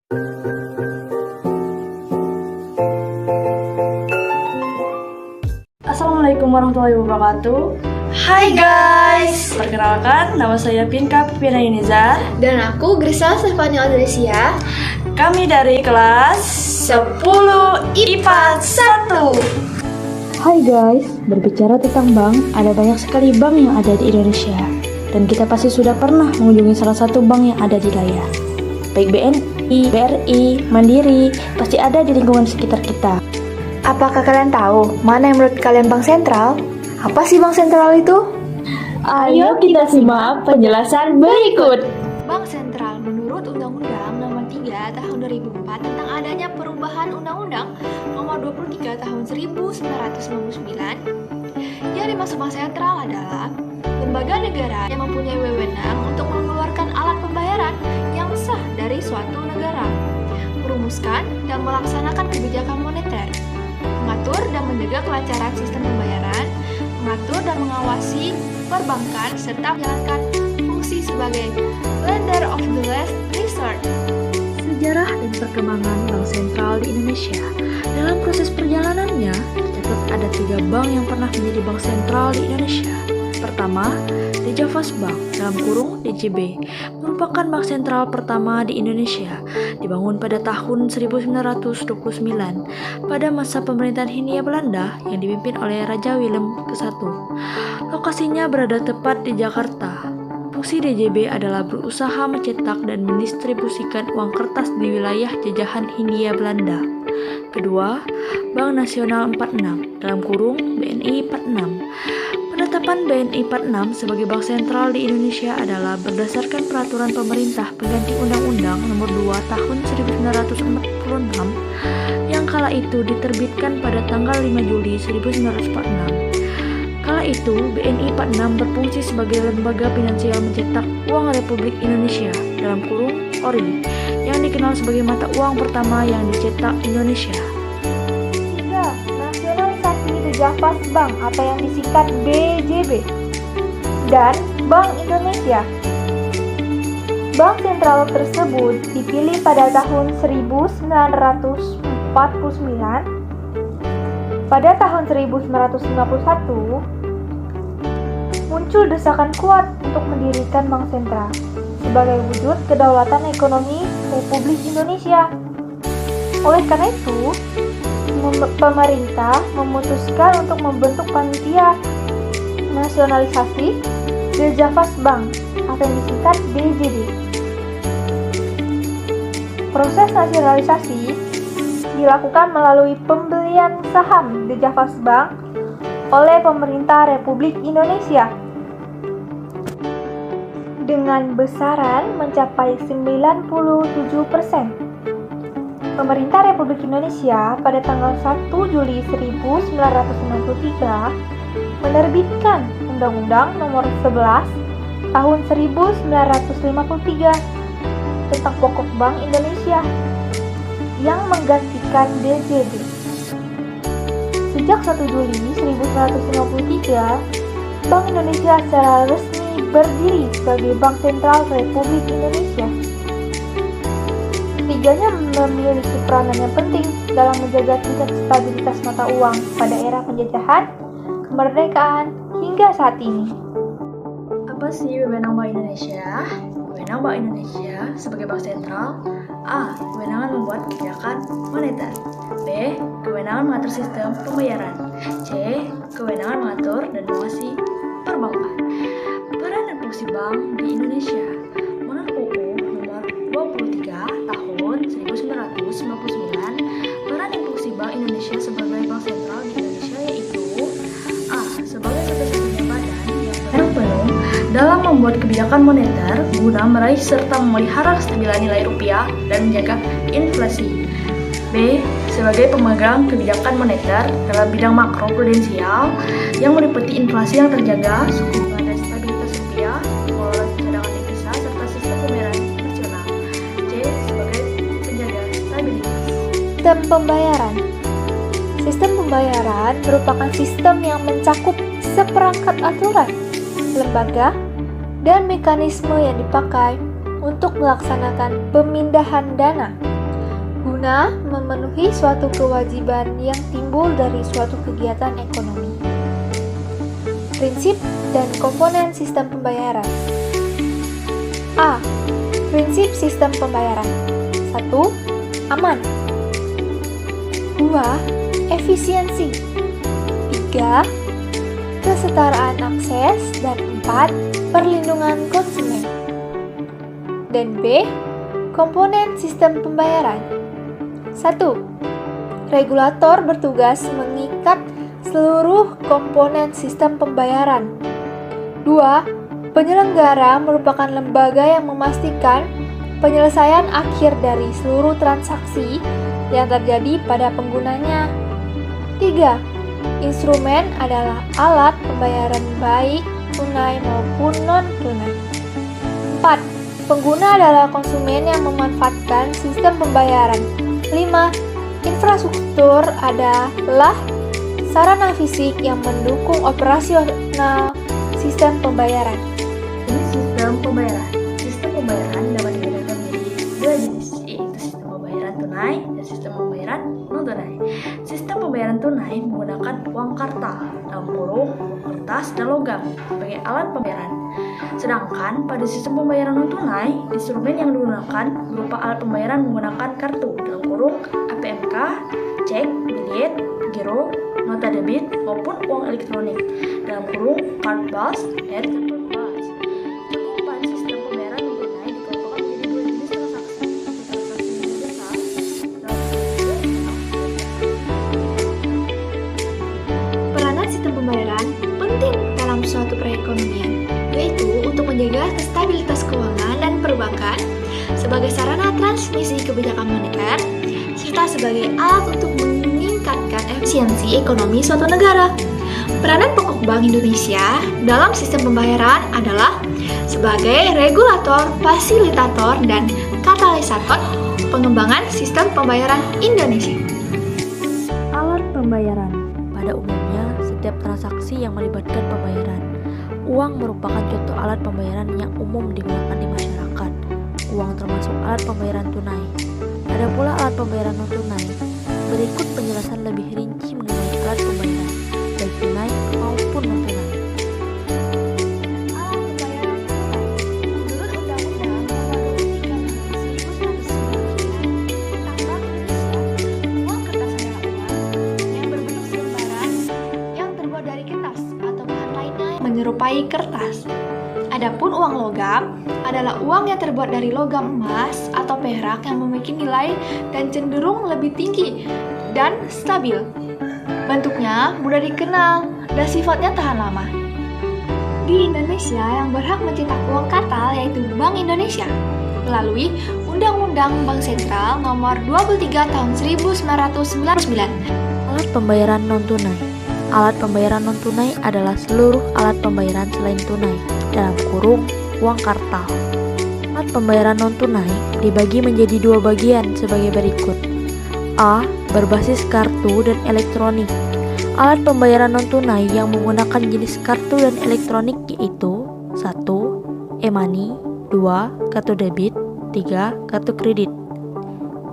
Assalamualaikum warahmatullahi wabarakatuh. Hai guys, Perkenalkan, nama saya Pinka Pipina Yuniza. dan aku Grisel Stefania Adresia. Kami dari kelas 10 IPA 1. Hai guys, berbicara tentang bank, ada banyak sekali bank yang ada di Indonesia. Dan kita pasti sudah pernah mengunjungi salah satu bank yang ada di layar. Baik BNI, BRI, Mandiri, pasti ada di lingkungan sekitar kita. Apakah kalian tahu mana yang menurut kalian bank sentral? Apa sih bank sentral itu? Ayo kita simak penjelasan berikut. Bank sentral menurut Undang-Undang Nomor 3 Tahun 2004 tentang adanya perubahan Undang-Undang Nomor 23 Tahun 1999, yang dimaksud bank sentral adalah lembaga negara yang mempunyai wewenang untuk mengeluarkan alat pembayaran yang sah dari suatu negara, merumuskan dan melaksanakan kebijakan moneter, mengatur dan menjaga kelancaran sistem pembayaran, mengatur dan mengawasi perbankan, serta menjalankan fungsi sebagai lender of the last resort. Sejarah dan perkembangan bank sentral di Indonesia. Dalam proses perjalanannya, tercatat ada 3 bank yang pernah menjadi bank sentral di Indonesia. Pertama, Dijafas Bank (DJB) merupakan bank sentral pertama di Indonesia, dibangun pada tahun 1929 pada masa pemerintahan Hindia Belanda yang dipimpin oleh Raja Willem I. Lokasinya berada tepat di Jakarta. Fungsi DJB adalah berusaha mencetak dan mendistribusikan uang kertas di wilayah jajahan Hindia Belanda. Kedua, Bank Nasional 46 (BNI 46). Penetapan BNI 46 sebagai bank sentral di Indonesia adalah berdasarkan peraturan pemerintah pengganti Undang-Undang Nomor 2 Tahun 1946 yang kala itu diterbitkan pada tanggal 5 Juli 1946. Kala itu, BNI 46 berfungsi sebagai lembaga finansial mencetak uang Republik Indonesia (ORI) yang dikenal sebagai mata uang pertama yang dicetak Indonesia. 3. Nasionalisasi Dijafas Bank atau yang disingkat BJB dan Bank Indonesia. Bank sentral tersebut dipilih pada tahun 1949. Pada tahun 1951, muncul desakan kuat untuk mendirikan bank sentral sebagai wujud kedaulatan ekonomi Republik Indonesia. Oleh karena itu, pemerintah memutuskan untuk membentuk panitia nasionalisasi Dijafas Bank atau yang disingkat BJB. Proses nasionalisasi dilakukan melalui pembelian saham Dijafas Bank oleh pemerintah Republik Indonesia dengan besaran mencapai 97%. Pemerintah Republik Indonesia pada tanggal 1 Juli 1963 menerbitkan Undang-Undang Nomor 11 Tahun 1953 tentang Pokok Bank Indonesia yang menggantikan BJB. Sejak 1 Juli 1953, Bank Indonesia secara resmi berdiri sebagai Bank Sentral Republik Indonesia. Ketiganya memiliki peranan yang penting dalam menjaga tingkat stabilitas mata uang pada era penjajahan, kemerdekaan, hingga saat ini. Apa sih wewenang Bank Indonesia? Wewenang Bank Indonesia sebagai bank sentral: A. Kewenangan membuat kebijakan moneter. B. Kewenangan mengatur sistem pembayaran. C. Kewenangan mengatur dan mengawasi perbankan. Peran dan fungsi bank di Indonesia. Menurut UU Nomor 23 Tahun 1999, peran dan fungsi Bank Indonesia sebagai bank sentral di Indonesia yaitu: A. Sebagai satu-satunya badan yang berperan penuh dalam membuat kebijakan moneter guna meraih serta memelihara kestabilan nilai rupiah dan menjaga inflasi. B. Sebagai pemegang kebijakan moneter dalam bidang makroprudensial yang meliputi inflasi yang terjaga, suku bunga dan stabilitas rupiah, pengelolaan cadangan devisa serta sistem pembayaran nasional. C. Sebagai penjaga stabilitas. Sistem pembayaran. Sistem pembayaran merupakan sistem yang mencakup seperangkat aturan, lembaga, dan mekanisme yang dipakai untuk melaksanakan pemindahan dana guna memenuhi suatu kewajiban yang timbul dari suatu kegiatan ekonomi. Prinsip dan komponen sistem pembayaran. A. Prinsip sistem pembayaran. 1. Aman. 2. Efisiensi. 3. Kesetaraan akses. Dan 4. Perlindungan konsumen. Dan B. Komponen sistem pembayaran. 1. Regulator bertugas mengikat seluruh komponen sistem pembayaran. 2. Penyelenggara merupakan lembaga yang memastikan penyelesaian akhir dari seluruh transaksi yang terjadi pada penggunanya. 3. Instrumen adalah alat pembayaran baik tunai maupun non-tunai. 4. Pengguna adalah konsumen yang memanfaatkan sistem pembayaran. 5. Infrastruktur adalah sarana fisik yang mendukung operasional sistem pembayaran. Ini sistem pembayaran. Sistem pembayaran dapat dibedakan menjadi dua jenis, yaitu sistem pembayaran tunai dan sistem pembayaran non-tunai. Sistem pembayaran tunai menggunakan uang kartal, dalam kurung, kertas, dan logam sebagai alat pembayaran. Sedangkan pada sistem pembayaran non-tunai, instrumen yang digunakan berupa alat pembayaran menggunakan kartu, dalam kurung, APMK, cek, bilet, giro, nota debit, maupun uang elektronik, dalam kurung, card bus, dan paper bus. Cakupan sistem pembayaran non-tunai dikelompokkan menjadi dua jenis transaksi. Transaksi universal, Peranan sistem pembayaran penting dalam suatu perekonomian, yaitu untuk menjaga stabilitas keuangan dan perbankan sebagai sarana transmisi kebijakan moneter, serta sebagai alat untuk meningkatkan efisiensi ekonomi suatu negara. Peranan pokok Bank Indonesia dalam sistem pembayaran adalah sebagai regulator, fasilitator, dan katalisator pengembangan sistem pembayaran Indonesia. alat pembayaran. Pada umumnya, setiap transaksi yang melibatkan pembayaran, uang merupakan contoh alat pembayaran yang umum digunakan di masyarakat. Uang termasuk alat pembayaran tunai. Ada pula alat pembayaran non-tunai. Berikut penjelasan lebih rinci mengenai alat pembayaran, baik tunai maupun non-tunai. Alat pembayaran tunai. Menurut Undang-Undang Nomor 23 Tahun 1999 tentang Bank Indonesia, uang kertas adalah uang yang berbentuk selembaran yang terbuat dari kertas atau bahan lainnya yang menyerupai kertas. Adapun uang logam adalah uang yang terbuat dari logam emas atau perak yang memiliki nilai dan cenderung lebih tinggi dan stabil. Bentuknya mudah dikenal dan sifatnya tahan lama. Di Indonesia yang berhak mencetak uang kartal yaitu Bank Indonesia melalui Undang-Undang Bank Sentral Nomor 23 Tahun 1999. Alat pembayaran non-tunai. Alat pembayaran non-tunai adalah seluruh alat pembayaran selain tunai, dalam kurung, uang kartal. Alat pembayaran non-tunai dibagi menjadi dua bagian sebagai berikut. A. Berbasis kartu dan elektronik. Alat pembayaran non-tunai yang menggunakan jenis kartu dan elektronik yaitu 1. E-money, 2. Kartu debit, 3. Kartu kredit.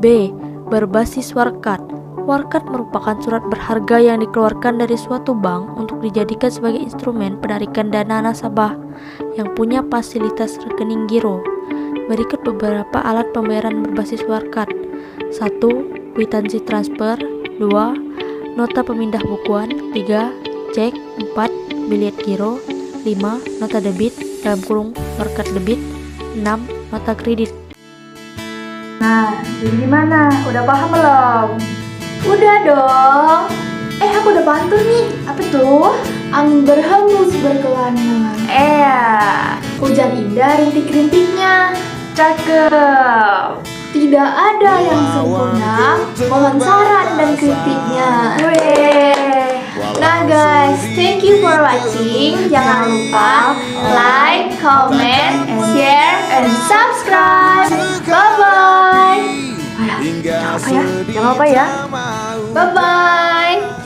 B. Berbasis warkat. Warkat merupakan surat berharga yang dikeluarkan dari suatu bank untuk dijadikan sebagai instrumen penarikan dana nasabah yang punya fasilitas rekening giro. Berikut beberapa alat pembayaran berbasis warkat. 1. Kwitansi transfer. 2. Nota pemindah bukuan. 3. Cek. 4. Bilet giro. 5. Nota debit dalam kurung warkat debit. 6. Nota kredit. Nah, jadi gimana? Udah paham belum? Udah dong. Aku udah pantun nih. Apa tuh? Angin berhembus berkelana. Hujan indah rintik-rintiknya. Cakep. Tidak ada yang sempurna. Mohon saran dan kritiknya. Nah guys, thank you for watching. Jangan lupa like, comment, share, and subscribe. Bye-bye. Jangan lupa ya. Bye-bye.